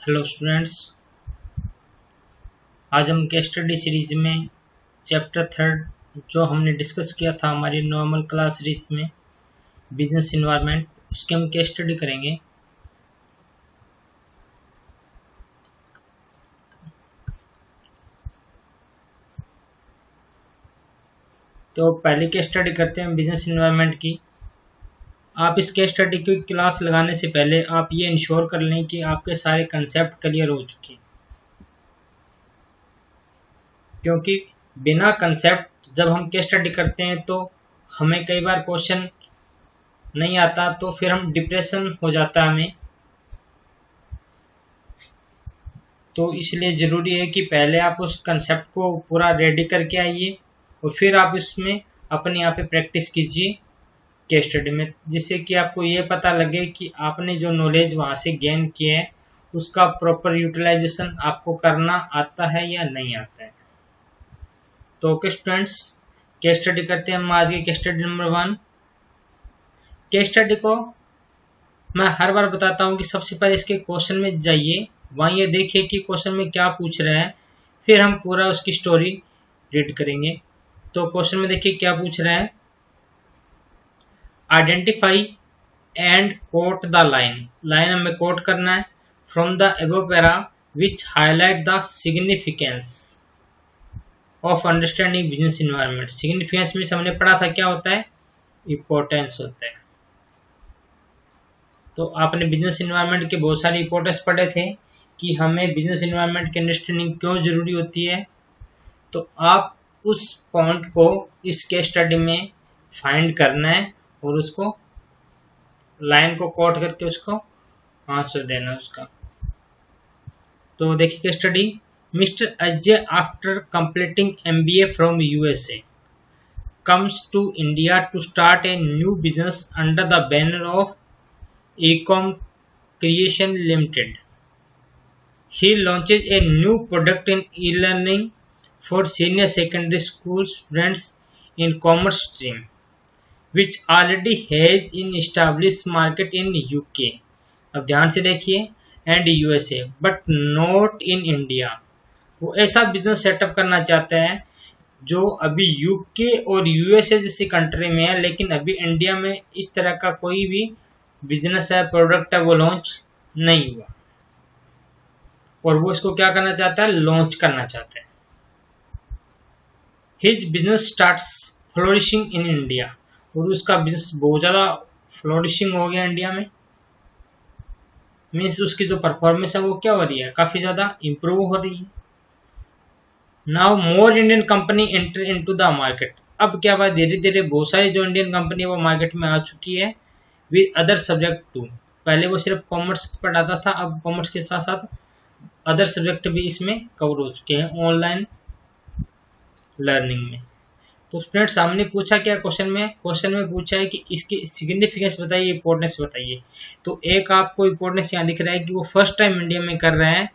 Hello students, आज हम case study series में चैप्टर थर्ड जो हमने डिस्कस किया था हमारी नॉर्मल क्लास सीरीज में बिजनेस इन्वायरमेंट, उसके हम केस स्टडी करेंगे। तो पहले केस स्टडी करते हैं बिजनेस इन्वायरमेंट की। आप इस केस स्टडी की क्लास लगाने से पहले आप ये इंश्योर कर लें कि आपके सारे कंसेप्ट क्लियर हो चुके हैं, क्योंकि बिना कंसेप्ट जब हम केस स्टडी करते हैं तो हमें कई बार क्वेश्चन नहीं आता, तो फिर हम डिप्रेशन हो जाता है हमें। तो इसलिए ज़रूरी है कि पहले आप उस कंसेप्ट को पूरा रेडी करके आइए और फिर आप इसमें अपने यहाँ पे प्रैक्टिस कीजिए केस स्टडी में, जिससे कि आपको ये पता लगे कि आपने जो नॉलेज वहाँ से गेन किया है उसका प्रॉपर यूटिलाइजेशन आपको करना आता है या नहीं आता है। तो ओके स्टूडेंट्स, केस स्टडी करते हैं हम आज के case study number 1। Case study को मैं हर बार बताता हूँ कि सबसे पहले इसके क्वेश्चन में जाइए, वहाँ ये देखिए कि क्वेश्चन में क्या पूछ रहा है, फिर हम पूरा उसकी स्टोरी रीड करेंगे। तो क्वेश्चन में देखिए क्या पूछ रहा है। Identify and quote the line हमें कोट करना है from the above para which highlight the significance of understanding business environment. Significance में हमने पढ़ा था क्या होता है, इंपॉर्टेंस होता है। तो आपने बिजनेस इन्वायरमेंट के बहुत सारे इंपॉर्टेंस पढ़े थे कि हमें बिजनेस इन्वायरमेंट की अंडरस्टैंडिंग क्यों जरूरी होती है। तो आप उस पॉइंट को इस केस स्टडी में फाइंड करना है और उसको लाइन को कोट करके उसको आंसर देना है उसका। तो देखिए case study. Mister Ajay after completing MBA from USA comes to India to start a new business under the banner of Ecom Creation Limited. He launches a new product in e-learning for senior secondary school students in commerce stream, which already has an established market in UK. अब ध्यान से देखिए, and USA, but not in India. वो ऐसा business setup करना चाहता है जो अभी यूके और यूएसए जैसी कंट्री में है, लेकिन अभी इंडिया में इस तरह का कोई भी बिजनेस है, प्रोडक्ट है, वो लॉन्च नहीं हुआ और वो इसको क्या करना चाहता है, लॉन्च करना चाहता है। His business starts flourishing in India, और उसका बिजनेस बहुत ज़्यादा फ्लोरिशिंग हो गया इंडिया में। मीन्स उसकी जो परफॉर्मेंस है वो क्या हो रही है, काफ़ी ज़्यादा इम्प्रूव हो रही है। Now more Indian company enter into the market. अब क्या बात, धीरे धीरे बहुत सारी जो इंडियन कंपनी है वो मार्केट में आ चुकी है विद अदर सब्जेक्ट टू। पहले वो सिर्फ कॉमर्स पढ़ाता था, अब कॉमर्स के साथ साथ अदर सब्जेक्ट भी इसमें कवर हो चुके हैं ऑनलाइन लर्निंग में। तो स्टूडेंट सामने पूछा क्या क्वेश्चन में पूछा है कि इसकी सिग्निफिकेंस बताइए, इंपॉर्टेंस बताइए। तो एक आपको इंपॉर्टेंस यहाँ दिख रहा है कि वो फर्स्ट टाइम इंडिया में कर रहा है,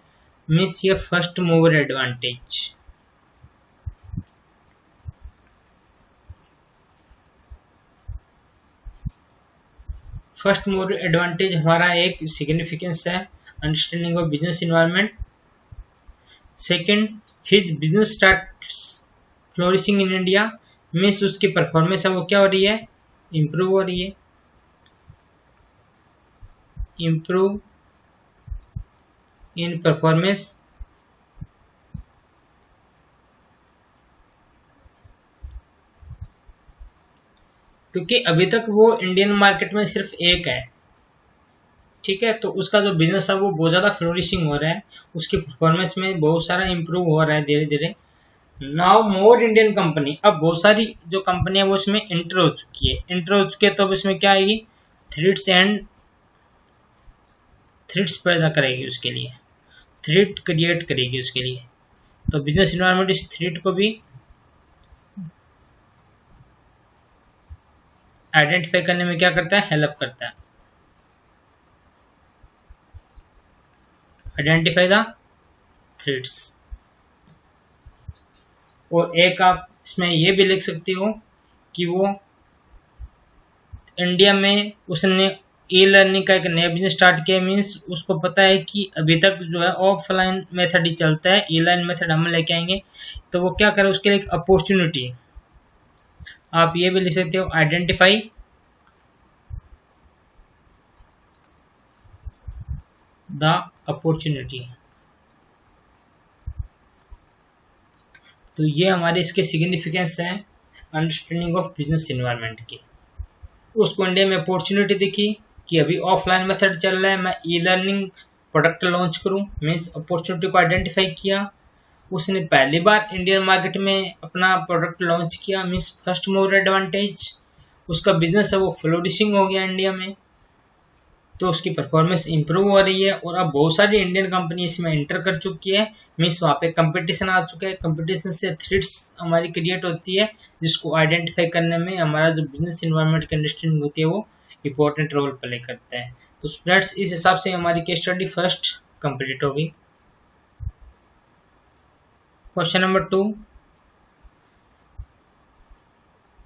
मीन्स ये first mover advantage. First mover advantage हमारा एक सिग्निफिकेंस है, understanding of business environment. Second, his business starts flourishing in India, means उसकी परफॉर्मेंस है वो क्या हो रही है, इम्प्रूव हो रही है। Improve in performance. क्योंकि अभी तक वो इंडियन मार्केट में सिर्फ एक है, ठीक है, तो उसका जो बिजनेस है वो बहुत ज़्यादा फ्लोरिशिंग हो रहा है, उसकी परफॉर्मेंस में बहुत सारा इम्प्रूव हो रहा है धीरे धीरे। नाउ मोर इंडियन कंपनी, अब बहुत सारी जो कंपनी है वो इसमें एंटर हो चुकी है, तो अब इसमें क्या आएगी, थ्रेड्स पैदा करेगी, उसके लिए थ्रेड क्रिएट करेगी उसके लिए। तो बिजनेस इन्वायरमेंट इस थ्रेड को भी आइडेंटिफाई करने में क्या करता है, हेल्प करता है। Identify the threads. और एक आप इसमें ये भी लिख सकते हो कि वो इंडिया में उसने ई लर्निंग का एक नया बिजनेस स्टार्ट किया, मीन्स उसको पता है कि अभी तक जो है ऑफलाइन मेथड ही चलता है, ई लर्निंग मेथड हम लेके आएंगे, तो वो क्या करे, उसके लिए एक अपॉर्चुनिटी, आप ये भी लिख सकते हो, आइडेंटिफाई द अपॉर्चुनिटी। तो ये हमारे इसके सिग्निफिकेंस है अंडरस्टैंडिंग ऑफ बिजनेस इन्वायरमेंट की। उसको इंडिया में अपॉर्चुनिटी दिखी कि अभी ऑफलाइन मेथड चल रहा है, मैं ई लर्निंग प्रोडक्ट लॉन्च करूं, मीन्स अपॉर्चुनिटी को आइडेंटिफाई किया। उसने पहली बार इंडियन मार्केट में अपना प्रोडक्ट लॉन्च किया, मीन्स फर्स्ट मूवर एडवांटेज, उसका बिजनेस है वो फ्लोरिशिंग हो गया इंडिया में, तो उसकी परफॉर्मेंस इंप्रूव हो रही है। और अब बहुत सारी इंडियन कंपनी इसमें एंटर कर चुकी है, मीन्स वहाँ पे कंपटीशन आ चुका है, कंपटीशन से थ्रेट्स हमारी क्रिएट होती है, जिसको आइडेंटिफाई करने में हमारा जो बिजनेस इन्वायरमेंट की अंडरस्टैंडिंग होती है वो इंपॉर्टेंट रोल प्ले करता है। तो स्टूडेंट्स इस हिसाब से हमारी केस स्टडी फर्स्ट कंप्लीट होगी। Question number 2,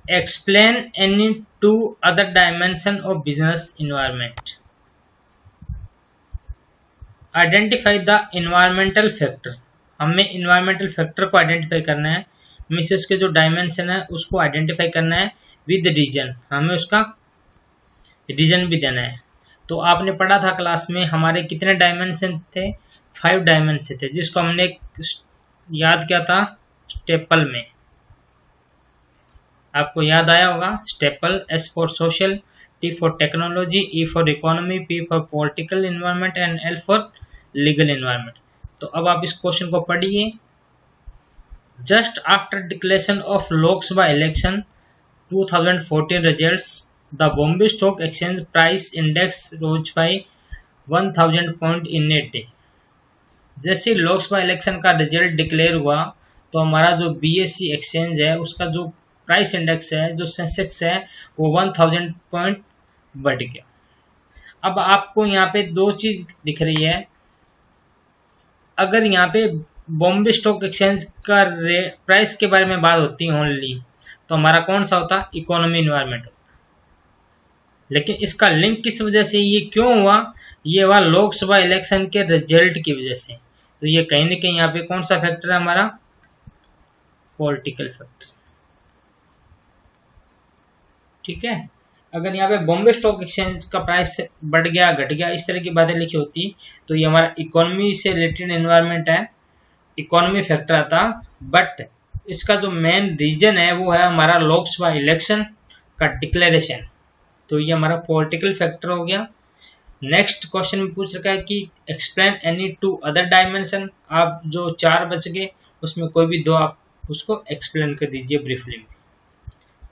explain any 2 other dimension of business environment. Identify the environmental factor, हमें इन्वायरमेंटल फैक्टर को आइडेंटिफाई करना है, मीन्स उसके जो डायमेंशन है उसको आइडेंटिफाई करना है विद रीजन, हमें उसका रीजन भी देना है। तो आपने पढ़ा था क्लास में हमारे कितने डायमेंशन थे, 5 डायमेंशन थे, जिसको हमने याद किया था स्टेपल में, आपको याद आया होगा STEPLE, S for social, T for technology, E for economy, P for political environment and L for legal environment. तो अब आप इस क्वेश्चन को पढ़िए। Just after declaration of Lok Sabha election 2014 results, the Bombay stock exchange price index rose by 1000 point in a day. जैसे Lok Sabha election का result declare हुआ तो हमारा जो BSE एक्सचेंज है उसका जो प्राइस इंडेक्स है, जो सेंसेक्स है, वो 1000 पॉइंट बढ़ गया। अब आपको यहाँ पे 2 चीज दिख रही है, अगर यहाँ पे बॉम्बे स्टॉक एक्सचेंज का प्राइस के बारे में बात होती है ओनली, तो हमारा कौन सा होता, इकोनॉमी इन्वायरमेंट होता। लेकिन इसका लिंक किस वजह से, ये क्यों हुआ, ये हुआ लोकसभा इलेक्शन के रिजल्ट की वजह से। तो ये कहीं ना कहीं यहाँ पे कौन सा फैक्टर है हमारा, पॉलिटिकल फैक्टर, ठीक है। अगर यहाँ पे बॉम्बे स्टॉक एक्सचेंज का प्राइस बढ़ गया, घट गया, इस तरह की बातें लिखी होती, तो ये हमारा इकोनॉमी से रिलेटेड एनवायरनमेंट है, इकोनॉमी फैक्टर आता। बट इसका जो मेन रीजन है वो है हमारा लोकसभा इलेक्शन का डिक्लेरेशन, तो ये हमारा पॉलिटिकल फैक्टर हो गया। नेक्स्ट क्वेश्चन में पूछ रखा है कि एक्सप्लेन एनी 2 अदर डायमेंशन। आप जो 4 बच गए उसमें कोई भी 2 आप उसको एक्सप्लेन कर दीजिए ब्रीफली में।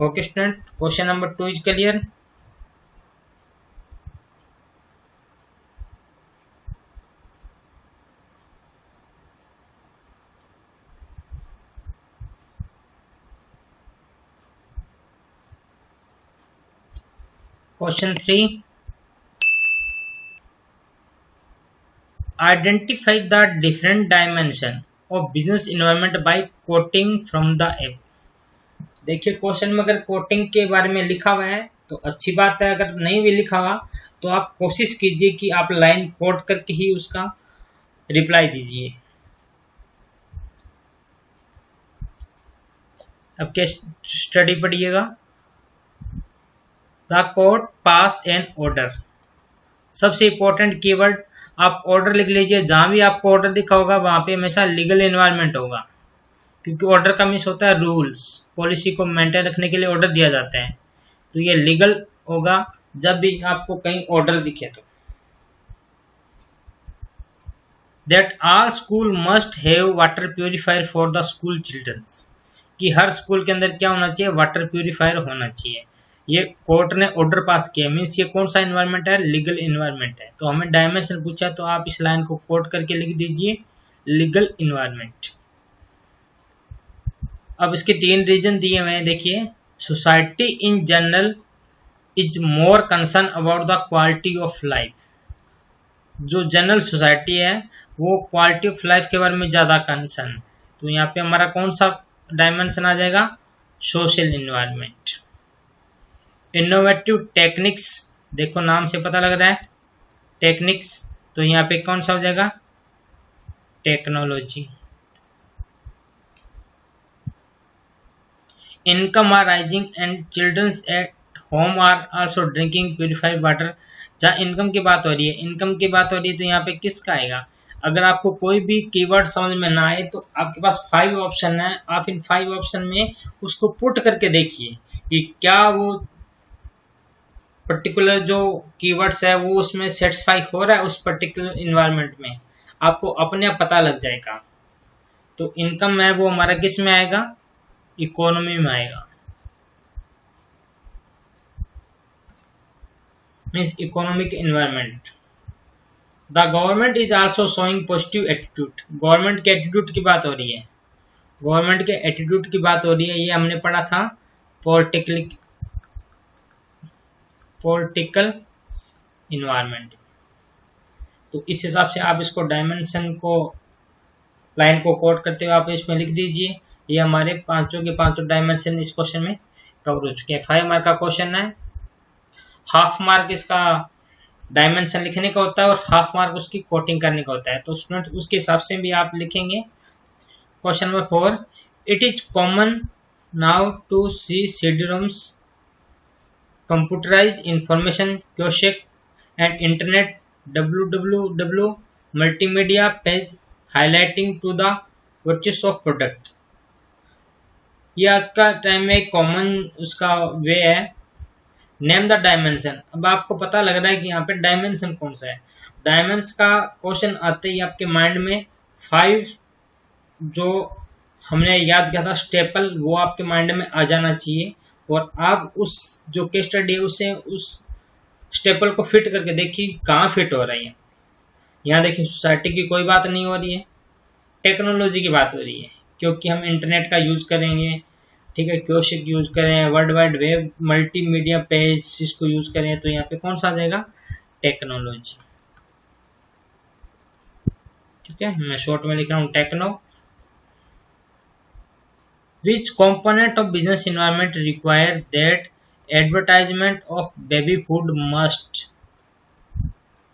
Okay student, question number 2 is clear. Question 3, identify the different dimension of business environment by quoting from the app. देखिए क्वेश्चन में अगर कोटिंग के बारे में लिखा हुआ है तो अच्छी बात है, अगर नहीं भी लिखा हुआ तो आप कोशिश कीजिए कि आप लाइन कोट करके ही उसका रिप्लाई दीजिए। अब क्या स्टडी पढ़िएगा, the court pass an order. सबसे इंपॉर्टेंट कीवर्ड आप ऑर्डर लिख लीजिए, जहां भी आपको ऑर्डर दिखा होगा वहां पे हमेशा लीगल एनवायरनमेंट होगा, क्योंकि ऑर्डर का मीन्स होता है रूल्स, पॉलिसी को मेंटेन रखने के लिए ऑर्डर दिया जाता है, तो ये लीगल होगा जब भी आपको कहीं ऑर्डर दिखे। तो that all school must have water purifier for the school childrens, कि हर स्कूल के अंदर क्या होना चाहिए, वाटर प्यूरिफायर होना चाहिए। ये कोर्ट ने ऑर्डर पास किया, मीन्स ये कौन सा एनवायरनमेंट है, लीगल एनवायरनमेंट है। तो हमें डायमेंशन पूछा तो आप इस लाइन को कोट करके लिख दीजिए लीगल एनवायरनमेंट। अब इसके 3 रीजन दिए हुए हैं, देखिए society in general is more concern about the quality of life. जो जनरल सोसाइटी है वो क्वालिटी ऑफ लाइफ के बारे में ज्यादा कंसर्न, तो यहाँ पे हमारा कौन सा डायमेंशन आ जाएगा, सोशल एनवायरनमेंट। इनोवेटिव टेक्निक्स देखो नाम से पता लग रहा है टेक्निक्स, तो यहाँ पे कौन सा हो जाएगा, technology. Income are rising and childrens at home are also drinking purified water. जहाँ इनकम की बात हो रही है, इनकम की बात हो रही है तो यहाँ पे किसका आएगा। अगर आपको कोई भी कीवर्ड समझ में ना आए तो आपके पास 5 ऑप्शन है, आप इन 5 ऑप्शन में उसको पुट करके देखिए कि क्या वो पर्टिकुलर जो कीवर्ड्स है वो उसमें सेटिस्फाई हो रहा है उस पर्टिकुलर इन्वायरमेंट में, आपको अपने आप पता लग जाएगा। तो इनकम है वो हमारा किस में आएगा, इकोनॉमी में आएगा, means economic environment. The government is also showing positive attitude. Government के एटीट्यूड की बात हो रही है, गवर्नमेंट के एटीट्यूड की बात हो रही है, ये हमने पढ़ा था पॉलिटिकल इन्वायरमेंट। तो इस हिसाब से आप इसको डायमेंशन को, लाइन को कोट करते हुए आप इसमें लिख दीजिए। ये हमारे पांचों के पांचों डायमेंशन इस क्वेश्चन में कवर हो चुके हैं। 5 मार्क का क्वेश्चन है, हाफ मार्क इसका डायमेंशन लिखने का होता है और हाफ मार्क उसकी कोटिंग करने का होता है। तो स्टूडेंट उसके हिसाब से भी आप लिखेंगे। Question number 4, it is common now to see CD-ROMs, computerize information kiosks and internet www multimedia page highlighting to the virtues of product. ये आज का टाइम में कॉमन उसका वे है। Name the dimension. अब आपको पता लग रहा है कि यहाँ पे डायमेंशन कौन सा है। डायमेंशन का क्वेश्चन आते ही आपके माइंड में 5 जो हमने याद किया था स्टेपल, वो आपके माइंड में आ जाना चाहिए और आप उस जो केस स्टडी है उसे उस स्टेपल को फिट करके देखिए कहाँ फिट हो रही है। यहाँ देखिए सोसाइटी की कोई बात नहीं हो रही है, टेक्नोलॉजी की बात हो रही है क्योंकि हम इंटरनेट का यूज करेंगे, ठीक है, क्योशिक यूज करें, world wide web, multimedia page इसको यूज करें, तो यहाँ पे कौन सा आ जाएगा, टेक्नोलॉजी। ठीक है, मैं शॉर्ट में लिख रहा हूँ techno. Which component of business environment require that advertisement of baby food must.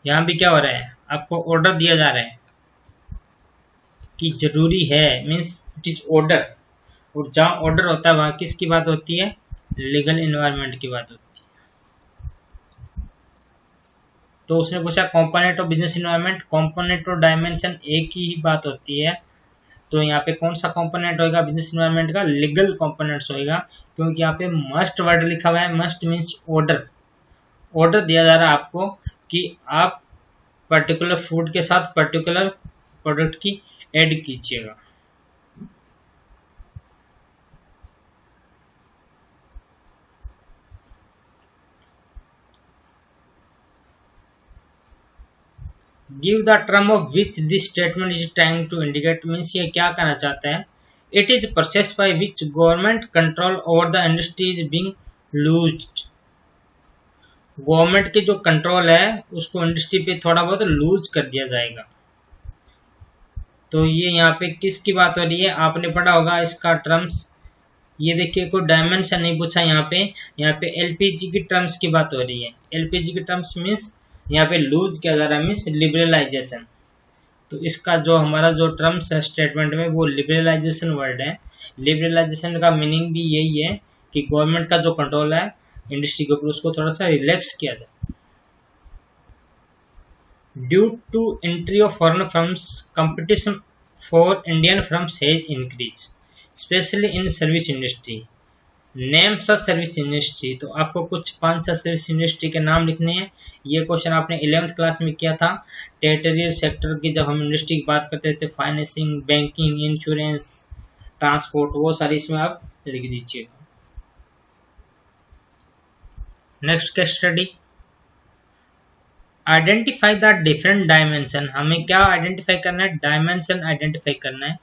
यहाँ भी क्या हो रहा है, आपको ऑर्डर दिया जा रहा है कि जरूरी है, मीन्स इट इज ऑर्डर, और जहाँ ऑर्डर होता है वहां किसकी बात होती है, लीगल इन्वायरमेंट की बात होती है। तो उसने पूछा component of business environment, component और डायमेंशन एक ही बात होती है। तो यहाँ पे कौन सा कंपोनेंट होगा बिजनेस इन्वायरमेंट का, लीगल कंपोनेंट्स होएगा, क्योंकि यहाँ पे मस्ट वर्ड लिखा हुआ है। मस्ट मीन्स ऑर्डर, ऑर्डर दिया जा रहा है आपको कि आप पर्टिकुलर फूड के साथ पर्टिकुलर प्रोडक्ट की ऐड कीजिएगा। Give the term of which this statement is trying to indicate, means ये क्या कहना चाहता है, it is process by which government control over the industry is being loosed. Government की जो कंट्रोल है उसको इंडस्ट्री पे थोड़ा बहुत लूज कर दिया जाएगा। तो ये यहाँ पे किसकी बात हो रही है, आपने पढ़ा होगा इसका टर्म्स। ये देखिए कोई डायमेंशन नहीं पूछा यहाँ पे एलपीजी की टर्म्स की बात हो रही है। एलपीजी की टर्म्स मीन्स यहाँ पे लूज किया जा रहा है, मीन्स लिबरलाइजेशन। तो इसका जो हमारा जो टर्म्स है स्टेटमेंट में वो लिबरलाइजेशन वर्ड है। लिबरलाइजेशन का मीनिंग भी यही है कि गवर्नमेंट का जो कंट्रोल है इंडस्ट्री के ऊपर उसको थोड़ा सा रिलैक्स किया जाए। Due to entry of foreign firms, competition for Indian firms has increase specially in service industry. Name such service industry, तो आपको कुछ 5 सर्विस इंडस्ट्री के नाम लिखने हैं। ये क्वेश्चन आपने 11th क्लास में किया था। टेरिटोरियल सेक्टर की जब हम इंडस्ट्री की बात करते थे, फाइनेंसिंग, बैंकिंग, इंश्योरेंस, ट्रांसपोर्ट, वो सारी इसमें आप लिख दीजिएगा। Next case study, identify the different dimension. हमें क्या आइडेंटिफाई करना है, डायमेंशन आइडेंटिफाई करना है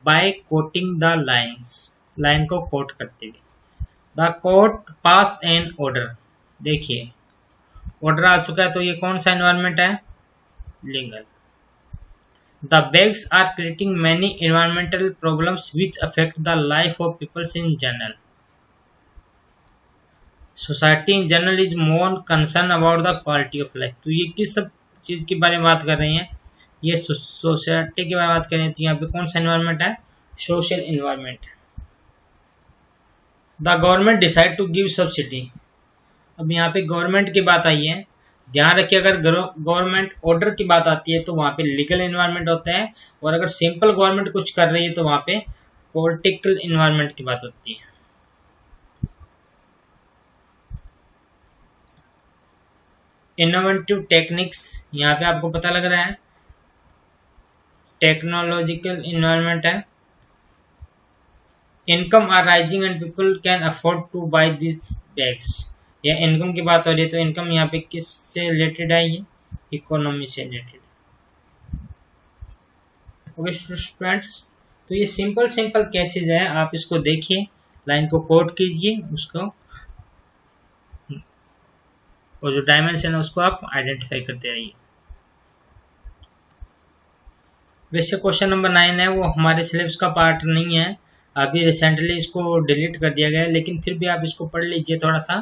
by quoting the lines, line को कोट करते हुए। The court pass an order, देखिए ऑर्डर आ चुका है, तो ये कौन सा एनवायरमेंट है, legal. The bags are creating many environmental problems which affect the life of peoples in general. Society in general is more concern about the quality of life. तो ये किस सब चीज़ के बारे में बात कर रहे हैं, ये सोसाइटी के बारे में बात कर रहे हैं। तो यहाँ पे कौन सा इन्वायरमेंट है, social environment. The government decide to give subsidy. अब यहाँ पे गवर्नमेंट की बात आई है, ध्यान रखिए अगर गवर्नमेंट ऑर्डर की बात आती है तो वहाँ पे लीगल इन्वायरमेंट होता है, और अगर सिंपल गवर्नमेंट कुछ कर रही है तो वहाँ पे पॉलिटिकल इन्वायरमेंट की बात होती है। इनोवेटिव टेक्निक्स, यहाँ पे आपको पता लग रहा है टेक्नोलॉजिकल इन्वायरमेंट है। Income are rising and people can afford to buy this bags. या इनकम की बात हो रही है, तो इनकम यहाँ पे किससे रिलेटेड है, ये इकोनॉमी से रिलेटेड। ओके स्टूडेंट्स, तो ये सिंपल सिंपल केसेस है, आप इसको देखिए, लाइन को कोट कीजिए उसको, और जो डायमेंशन है उसको आप आइडेंटिफाई करते रहिए। वैसे क्वेश्चन नंबर 9 है वो हमारे सिलेबस का पार्ट नहीं है, अभी रिसेंटली इसको डिलीट कर दिया गया है, लेकिन फिर भी आप इसको पढ़ लीजिए थोड़ा सा,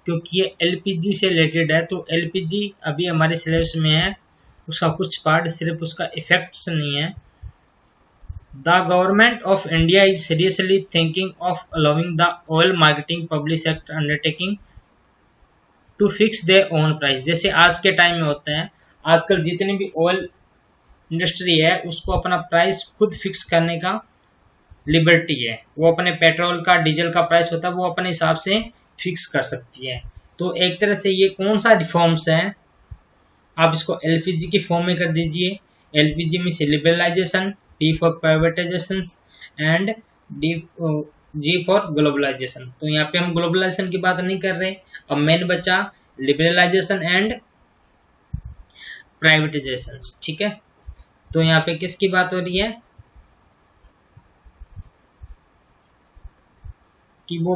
क्योंकि ये एलपीजी से रिलेटेड है। तो एलपीजी अभी हमारे सिलेबस में है, उसका कुछ पार्ट, सिर्फ उसका इफेक्ट्स नहीं है। The government of India is seriously thinking of allowing the oil marketing public sector undertaking to fix their own price. जैसे आज के टाइम में होता है, आजकल जितनी भी ऑयल इंडस्ट्री है उसको अपना प्राइस खुद फिक्स करने का लिबर्टी है। वो अपने पेट्रोल का, डीजल का प्राइस होता है वो अपने हिसाब से फिक्स कर सकती है। तो एक तरह से ये कौन सा रिफॉर्म्स है, आप इसको एलपीजी की फॉर्म में कर दीजिए। एलपीजी में से liberalisation, P for privatisation and G for globalisation. तो यहाँ पे हम ग्लोबलाइजेशन की बात नहीं कर रहे, अब मेन बचा लिबरलाइजेशन एंड प्राइवेटाइजेशन। ठीक है, तो यहाँ पे किसकी बात हो रही है कि वो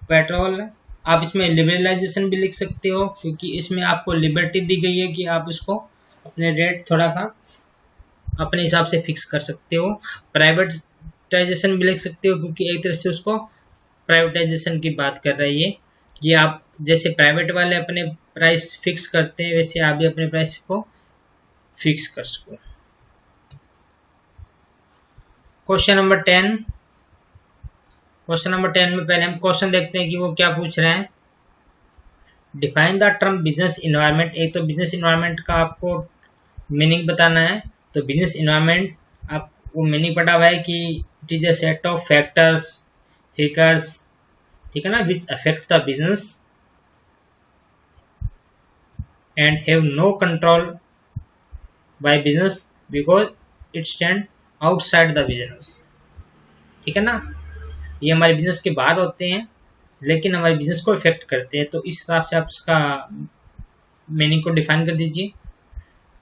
पेट्रोल, आप इसमें लिबरलाइजेशन भी लिख सकते हो, क्योंकि इसमें आपको लिबर्टी दी गई है कि आप इसको अपने रेट थोड़ा सा अपने हिसाब से फिक्स कर सकते हो। प्राइवेटाइजेशन भी लिख सकते हो, क्योंकि एक तरह से उसको प्राइवेटाइजेशन की बात कर रही है कि आप जैसे प्राइवेट वाले अपने प्राइस फिक्स करते हैं, वैसे आप भी अपने प्राइस को फिक्स कर सको। Question number 10। क्वेश्चन नंबर 10 में पहले हम क्वेश्चन देखते हैं कि वो क्या पूछ रहे हैं। Define the term business environment. एक तो बिजनेस इन्वायरमेंट का आपको मीनिंग बताना है। तो बिजनेस इन्वायरमेंट आपको मीनिंग पता हुआ है कि it is a set of factors, figures, ठीक है ना, which affect the business and have no control by business because it stand outside the business. ठीक है ना, ये हमारे बिजनेस के बाहर होते हैं लेकिन हमारे बिजनेस को इफेक्ट करते हैं। तो इस हिसाब से आप इसका मीनिंग को डिफाइन कर दीजिए।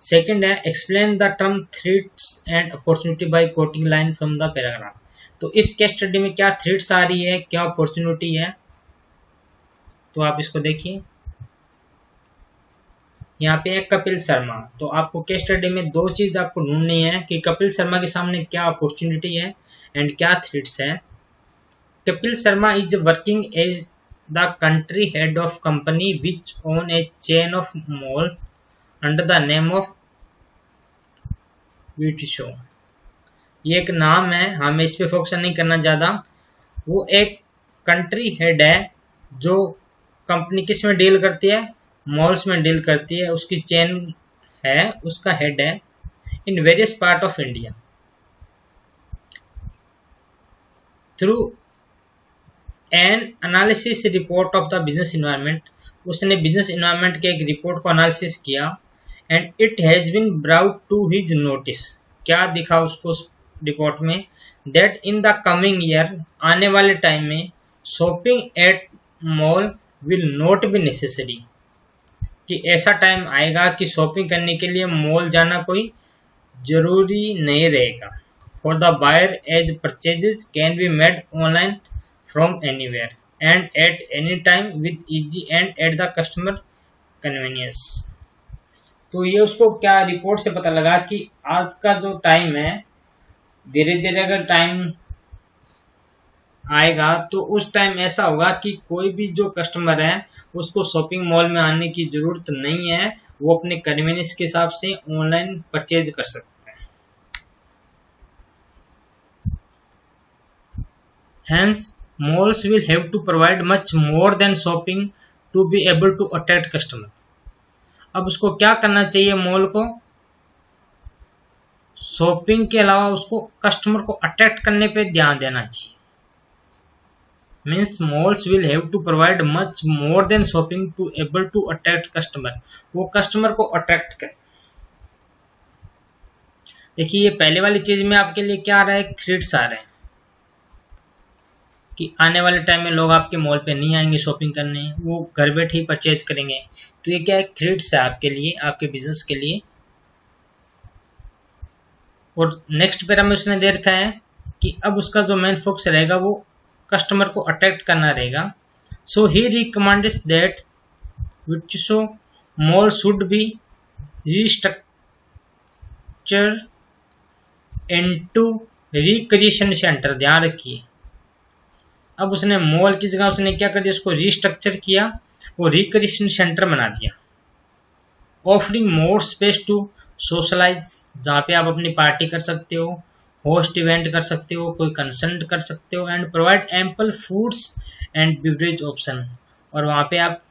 सेकंड है explain the term threats and opportunity by quoting line from the paragraph. तो इस केस स्टडी में क्या थ्रेट्स आ रही है, क्या अपॉर्चुनिटी है, तो आप इसको देखिए। यहाँ पे है कपिल शर्मा। तो आपको केस स्टडी में दो चीज आपको ढूंढनी है कि कपिल शर्मा के सामने क्या अपॉर्चुनिटी है एंड क्या थ्रेट्स है। Kapil Sharma is working as the country head of company which own a chain of malls under the name of beauty show. ये एक नाम है, हमें इस पे फोकस नहीं करना ज्यादा। वो एक कंट्री हेड है जो कंपनी किस में डील करती है, मॉल्स में डील करती है, उसकी चेन है, उसका हेड है in various part of India. Through an analysis report of the business environment, उसने बिजनेस इन्वायरमेंट के एक रिपोर्ट को एनालिसिस किया and it has been brought to his notice. क्या दिखा उसको उस रिपोर्ट में, that in the coming year, आने वाले टाइम में shopping at mall will not be necessary, कि ऐसा टाइम आएगा कि शॉपिंग करने के लिए मॉल जाना कोई जरूरी नहीं रहेगा। For the buyer as purchases can be made online from anywhere and at any time with easy and at the customer convenience. तो ये उसको क्या रिपोर्ट से पता लगा कि आज का जो टाइम है, धीरे धीरे अगर टाइम आएगा तो उस टाइम ऐसा होगा कि कोई भी जो कस्टमर है उसको शॉपिंग मॉल में आने की जरूरत नहीं है, वो अपने कन्वीनियंस के हिसाब से ऑनलाइन परचेज कर सकता है। Hence, malls will have to provide much more than shopping to be able to attract customer. अब उसको क्या करना चाहिए, मॉल को शॉपिंग के अलावा उसको कस्टमर को अट्रैक्ट करने पे ध्यान देना चाहिए। Means malls will have to provide much more than shopping to able to attract customer, वो कस्टमर को अट्रैक्ट करे। देखिए ये पहले वाली चीज में आपके लिए क्या आ रहा है, थ्रेट्स आ रहे हैं कि आने वाले टाइम में लोग आपके मॉल पे नहीं आएंगे शॉपिंग करने, वो घर बैठे ही परचेज करेंगे। तो ये क्या है, थ्रेट्स है आपके लिए, आपके बिजनेस के लिए। और नेक्स्ट पैरा में उसने दे रखा है कि अब उसका जो मेन फोकस रहेगा वो कस्टमर को अट्रैक्ट करना रहेगा। So he recommends that which so mall should be restructure into recreation centre. ध्यान रखिए, अब उसने मॉल की जगह उसने क्या कर दिया, उसको रिस्ट्रक्चर किया और रिक्रिएशन सेंटर बना दिया। Offering more space to socialise, जहाँ पे आप अपनी पार्टी कर सकते हो, होस्ट इवेंट कर सकते हो, कोई कंसर्ट कर सकते हो, and provide ample foods and beverage option. और वहाँ पे आप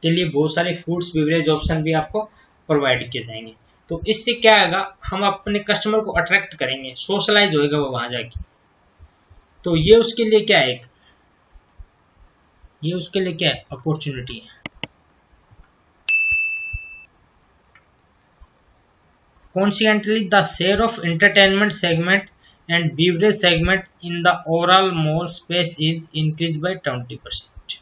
के लिए बहुत सारे फूड्स बिवरेज ऑप्शन भी आपको प्रोवाइड किए जाएंगे। तो इससे क्या आएगा, हम अपने कस्टमर को अट्रैक्ट करेंगे, सोशलाइज होएगा वो वहां जाके। तो ये उसके लिए क्या है, ये उसके लिए क्या है, अपॉर्चुनिटी है। Consequently, the share of entertainment segment and beverage segment in the overall mall space is increased by 20%.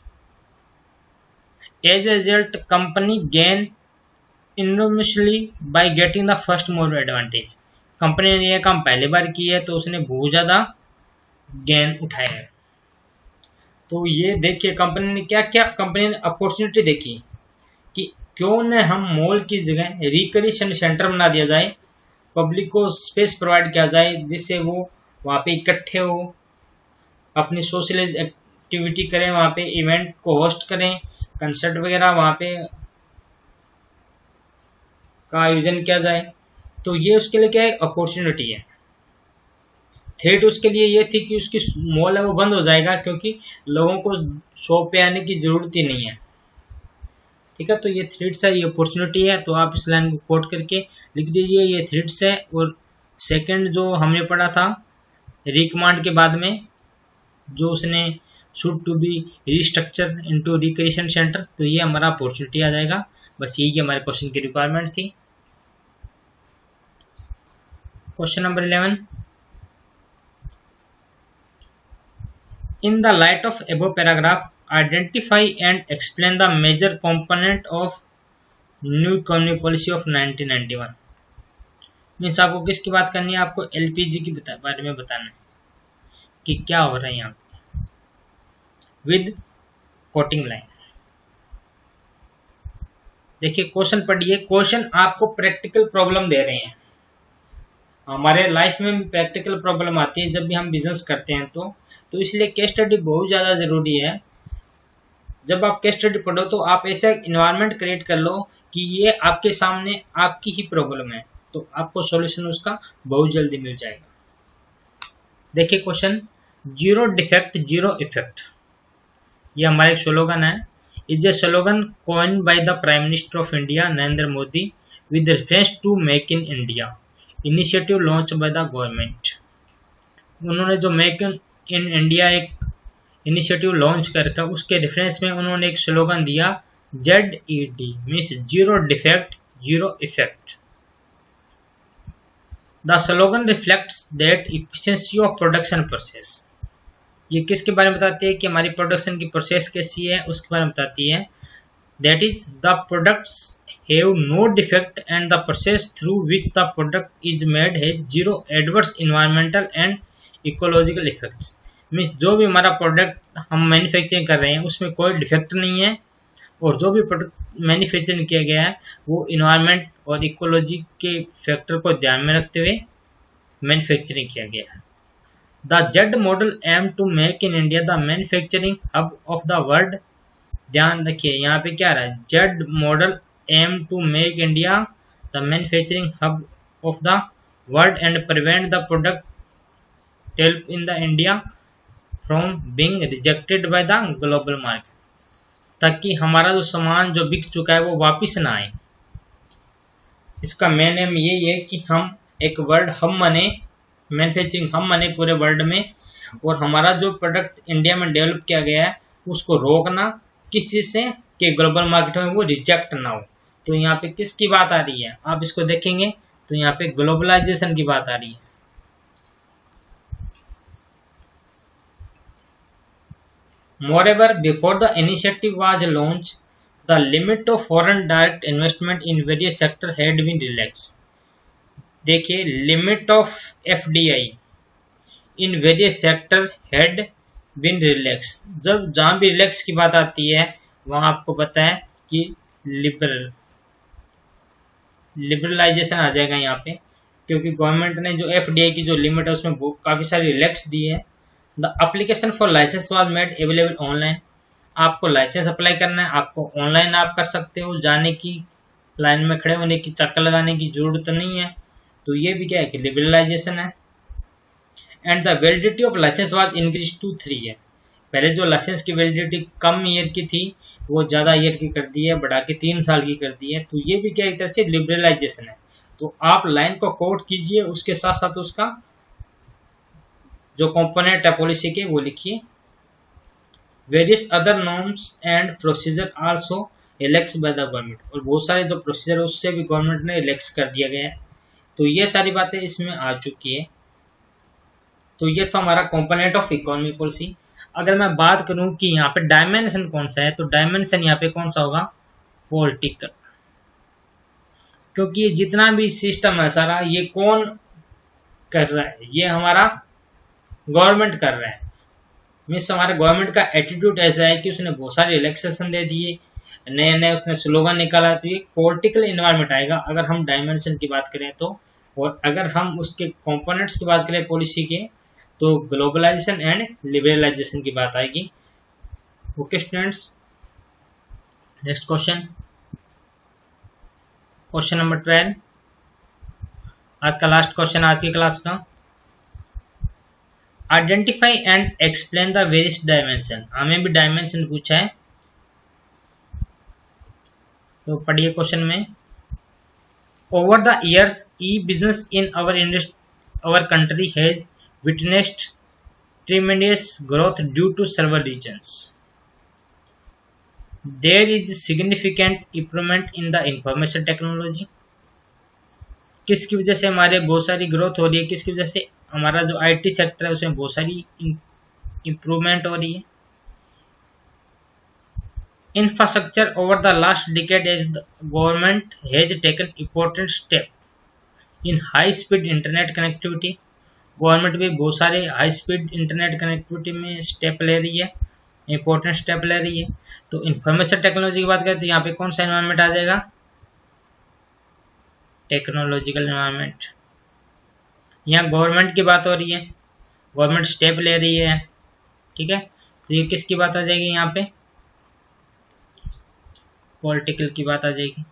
As a result, company gain enormously by getting the first mover advantage. Company ने यह काम पहली बार की है तो उसने बहुत ज्यादा गेन उठाया है। तो ये देखिए कंपनी ने क्या क्या, कंपनी ने अपॉर्चुनिटी देखी कि क्यों न हम मॉल की जगह रिक्रिएशन सेंटर बना दिया जाए, पब्लिक को स्पेस प्रोवाइड किया जाए जिससे वो वहाँ पे इकट्ठे हो, अपनी सोशलाइज एक्टिविटी करें, वहाँ पे इवेंट को होस्ट करें, कंसर्ट वगैरह वहाँ पे का आयोजन किया जाए। तो ये उसके लिए क्या है, अपॉर्चुनिटी है। थ्रेट उसके लिए ये थी कि उसकी मॉल है वो बंद हो जाएगा क्योंकि लोगों को शॉप पे आने की जरूरत ही नहीं है। ठीक है, तो ये थ्रेट्स है, ये अपॉर्चुनिटी है। तो आप इस लाइन को कोट करके लिख दीजिए, ये थ्रेट्स है। और सेकंड जो हमने पढ़ा था रिकमांड के बाद में, जो उसने should to be restructure into recreation centre, तो ये हमारा अपॉर्चुनिटी आ जाएगा। बस यही हमारे क्वेश्चन की रिक्वायरमेंट थी। Question number 11, in the light of above paragraph identify and explain the major component of new economy policy of 1991। Means आपको किसकी बात करनी है, आपको एलपीजी की बारे में बताना है कि क्या हो रहा है यहाँ विद कोटिंग लाइन। देखिए क्वेश्चन पढ़िए, क्वेश्चन आपको प्रैक्टिकल प्रॉब्लम दे रहे हैं। हमारे लाइफ में भी प्रैक्टिकल प्रॉब्लम आती है जब भी हम बिजनेस करते हैं, तो इसलिए केस स्टडी बहुत ज़्यादा ज़रूरी है। जब आप केस स्टडी पढ़ो तो आप ऐसा एक इन्वायरमेंट क्रिएट कर लो कि ये आपके सामने आपकी ही प्रॉब्लम है, तो आपको सॉल्यूशन उसका बहुत जल्दी मिल जाएगा। देखिए question, zero defect zero effect, ये हमारा एक स्लोगन है। Is a slogan coined by the prime minister of India Narendra Modi with reference to make in India initiative launch by the government. उन्होंने जो मेक इन इंडिया एक इनिशिएटिव लॉन्च करके उसके reference में उन्होंने एक स्लोगन दिया ZED, means zero defect zero effect. The slogan reflects that efficiency of production process. ये किसके बारे में बताती है कि हमारी प्रोडक्शन की प्रोसेस कैसी है, उसके बारे में बताती है। That is the products have no defect and the process through which the product is made है zero adverse environmental and ecological effects. Means जो भी हमारा प्रोडक्ट हम मैन्युफैक्चरिंग कर रहे हैं उसमें कोई डिफेक्ट नहीं है, और जो भी प्रोडक्ट मैन्युफैक्चरिंग किया गया है वो इन्वायरमेंट और इकोलॉजी के फैक्टर को ध्यान में रखते हुए मैन्युफैक्चरिंग किया गया है। The Z model aim to make in India the manufacturing hub of the world. ध्यान रखिए यहाँ पे क्या रहा है, Z model aim to make India the manufacturing hub of the world and prevent the product help in the India from being rejected by the global market, ताकि हमारा जो सामान जो बिक चुका है वो वापस ना आए। इसका मेन एम यही है कि हम एक वर्ल्ड हब बने, मैन्युफैक्चरिंग हब बने पूरे वर्ल्ड में, और हमारा जो प्रोडक्ट इंडिया में डेवलप किया गया है उसको रोकना किस चीज़ से कि ग्लोबल मार्केट में वो रिजेक्ट ना हो। तो यहाँ पे किसकी बात आ रही है, आप इसको देखेंगे तो यहाँ पे ग्लोबलाइजेशन की बात आ रही है। Moreover, before the initiative was launched, the limit of foreign direct investment in various sectors had been relaxed. देखिए, limit of FDI in various sector had been relax. जब जहाँ भी रिलैक्स की बात आती है वहाँ आपको पता है कि लिबरलाइजेशन आ जाएगा यहाँ पे, क्योंकि गवर्नमेंट ने जो FDI की जो लिमिट है उसमें काफ़ी सारी रिलैक्स दी है। The application for licence was made available online. आपको लाइसेंस अप्लाई करना है, आपको ऑनलाइन आप कर सकते हो, जाने की लाइन में खड़े होने की चक्कर लगाने की जरूरत नहीं है। तो ये भी क्या है कि लिबरलाइजेशन है। And the validity of licence was increase to 3 year. पहले जो लाइसेंस की वैलिडिटी कम ईयर की थी वो ज़्यादा ईयर की कर दी है, बढ़ा के 3 साल की कर दी है। तो ये भी क्या एक तरह से लिबरलाइजेशन है। तो आप लाइन को कोट कीजिए, उसके साथ साथ उसका जो कंपोनेंट है पॉलिसी के वो लिखिए। Various other norms and procedure also relax bye the government, और बहुत सारे जो प्रोसीजर उससे भी गवर्नमेंट ने रिलैक्स कर दिया गया है। तो ये सारी बातें इसमें आ चुकी है। तो ये तो हमारा कंपोनेंट ऑफ इकोनॉमी पॉलिसी। अगर मैं बात करूं कि यहाँ पे डायमेंशन कौन सा है, तो डायमेंशन यहाँ पे कौन सा होगा, पॉलिटिकल। क्योंकि जितना भी सिस्टम है सारा ये कौन कर रहा है, ये हमारा गवर्नमेंट कर रहा है। मीन्स हमारे गवर्नमेंट का एटीट्यूड ऐसा है कि उसने बहुत सारे रिलैक्सेशन दे दिए, नए नए उसने स्लोगन निकाला। तो ये पॉलिटिकल इन्वायरमेंट आएगा अगर हम डायमेंशन की बात करें तो। और अगर हम उसके कंपोनेंट्स की बात करें पॉलिसी के, तो ग्लोबलाइजेशन एंड लिबरलाइजेशन की बात आएगी। Okay students, next question, question number 12, आज का लास्ट क्वेश्चन आज की क्लास का। Identify and explain the various dimension. हमें भी डायमेंशन पूछा है, तो पढ़िए क्वेश्चन में। Over the years e business in our country has witnessed tremendous growth due to several reasons. There is significant improvement in the information technology. किसकी वजह से हमारे बहुत सारी ग्रोथ हो रही है, किसकी वजह से हमारा जो IT सेक्टर है उसमें बहुत सारी इंप्रूवमेंट हो रही है। Infrastructure over the last decade as the government has taken important step in high speed internet connectivity. Government भी बहुत सारे हाई स्पीड इंटरनेट कनेक्टिविटी में स्टेप ले रही है, इंपॉर्टेंट स्टेप ले रही है। तो इंफॉर्मेशन टेक्नोलॉजी की बात करें तो यहाँ पे कौन सा एनवायरनमेंट आ जाएगा, टेक्नोलॉजिकल एनवायरनमेंट। यहाँ गवर्नमेंट की बात हो रही है, गवर्नमेंट स्टेप ले रही है, ठीक है। तो ये किसकी बात आ जाएगी, यहाँ पे पॉलिटिकल की बात आ जाएगी।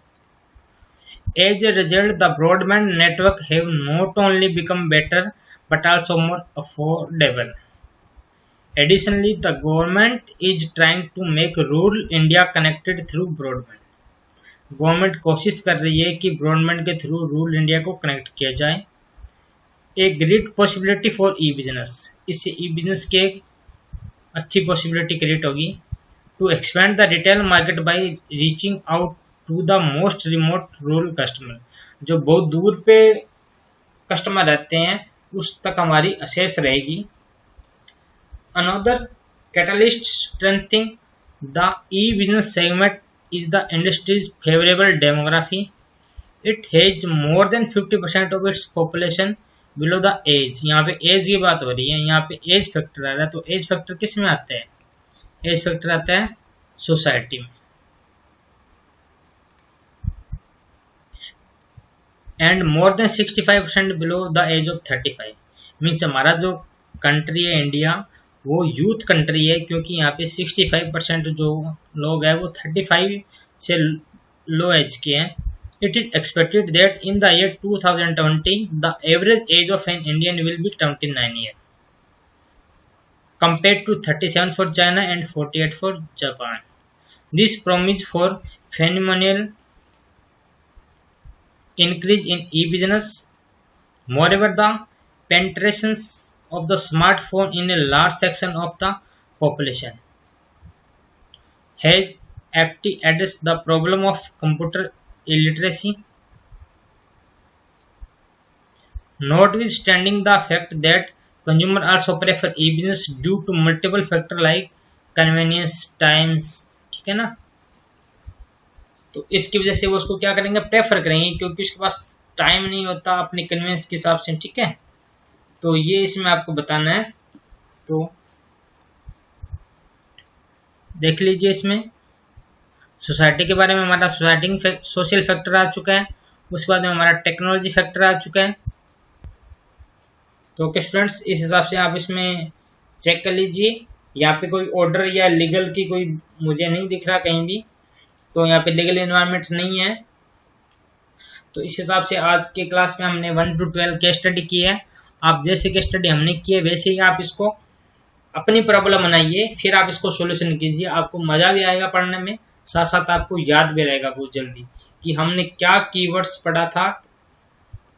As a result the broadband network have not only become better but also more affordable. Additionally, the government is trying to make rural India connected through broadband. Government कोशिश कर रही है कि ब्रॉडबैंड के थ्रू रूरल इंडिया को connect किया जाए। A great possibility for e business, इससे ई बिजनेस की एक अच्छी पॉसिबिलिटी क्रिएट होगी। To expand the retail market by reaching out to the most remote rural customer, जो बहुत दूर पे कस्टमर रहते हैं उस तक हमारी असेस रहेगी। Another catalyst strengthening the e business segment is the industries favourable demography. It has more than 50% of its population below the age. यहाँ पे एज की बात हो रही है, यहाँ पे एज फैक्टर आ रहा है। तो एज फैक्टर किस में आता है, एज फैक्टर आता है सोसाइटी में। And more than 65% below the age of 35, means हमारा जो कंट्री है इंडिया वो यूथ कंट्री है, क्योंकि यहाँ पे 65% जो लोग हैं वो 35 से लो एज के हैं। It is expected that in the year 2020 the average age of an Indian will be 29 years compared to 37 for China and 48 for Japan. This promises for phenomenal increase in e-business. Moreover, the penetration of the smartphone in a large section of the population has aptly addressed the problem of computer illiteracy. Notwithstanding the fact that consumers also prefer e-business due to multiple factors like convenience, times, ठीक है ना, तो इसकी वजह से वो उसको क्या करेंगे, प्रेफर करेंगे, क्योंकि उसके पास टाइम नहीं होता अपने कन्वीनियंस के हिसाब से, ठीक है। तो ये इसमें आपको बताना है। तो देख लीजिए, इसमें सोसाइटी के बारे में हमारा सोशल फैक्टर आ चुका है, उसके बाद में हमारा टेक्नोलॉजी फैक्टर आ चुका है। तो ओके स्टूडेंट्स, इस हिसाब से आप इसमें चेक कर लीजिए। यहाँ पे कोई ऑर्डर या लीगल की कोई मुझे नहीं दिख रहा कहीं भी, तो यहाँ पे लीगल एनवायरनमेंट नहीं है। तो इस हिसाब से आज के क्लास में हमने 1 to 12 केस स्टडी की है। आप जैसे केस स्टडी हमने की है वैसे ही आप इसको अपनी प्रॉब्लम बनाइए, फिर आप इसको सोल्यूशन कीजिए। आपको मजा भी आएगा पढ़ने में, साथ साथ आपको याद भी रहेगा बहुत जल्दी कि हमने क्या कीवर्ड्स पढ़ा था,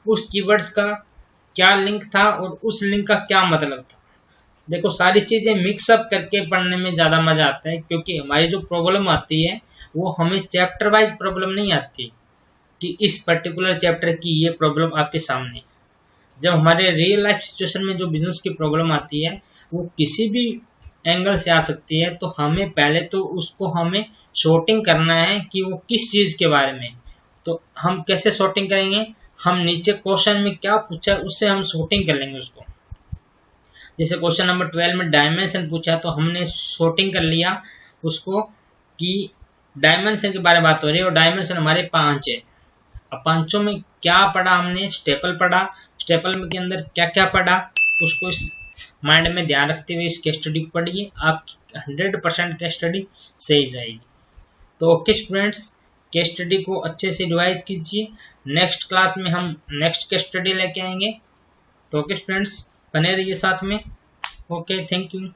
उस कीवर्ड्स का क्या लिंक था और उस लिंक का क्या मतलब था। देखो, सारी चीजें मिक्सअप करके पढ़ने में ज्यादा मजा आता है, क्योंकि हमारी जो प्रॉब्लम आती है वो हमें चैप्टर वाइज प्रॉब्लम नहीं आती कि इस पर्टिकुलर चैप्टर की ये प्रॉब्लम आपके सामने। जब हमारे रियल लाइफ सिचुएशन में जो बिजनेस की प्रॉब्लम आती है वो किसी भी एंगल से आ सकती है, तो हमें पहले तो उसको हमें शॉर्टिंग करना है कि वो किस चीज के बारे में। तो हम कैसे शॉर्टिंग करेंगे, हम नीचे क्वेश्चन में क्या पूछा है उससे हम शॉर्टिंग कर लेंगे उसको। जैसे क्वेश्चन नंबर 12 में डायमेंशन पूछा, तो हमने शॉर्टिंग कर लिया उसको कि डायमेंशन के बारे में बात हो रही है और डायमेंशन हमारे 5 है। अब पांचों में क्या पढ़ा हमने, स्टेपल पढ़ा, स्टेपल के अंदर क्या क्या पढ़ा, उसको इस माइंड में ध्यान रखते हुए इस केस स्टडी को पढ़िए, आपकी 100% केस स्टडी सही जाएगी। तो ओके स्टूडेंट्स, केस स्टडी को अच्छे से रिवाइज कीजिए। नेक्स्ट क्लास में हम नेक्स्ट केस स्टडी लेके आएंगे। तो ओके स्टूडेंट्स, बने रहिए साथ में। Okay, thank you.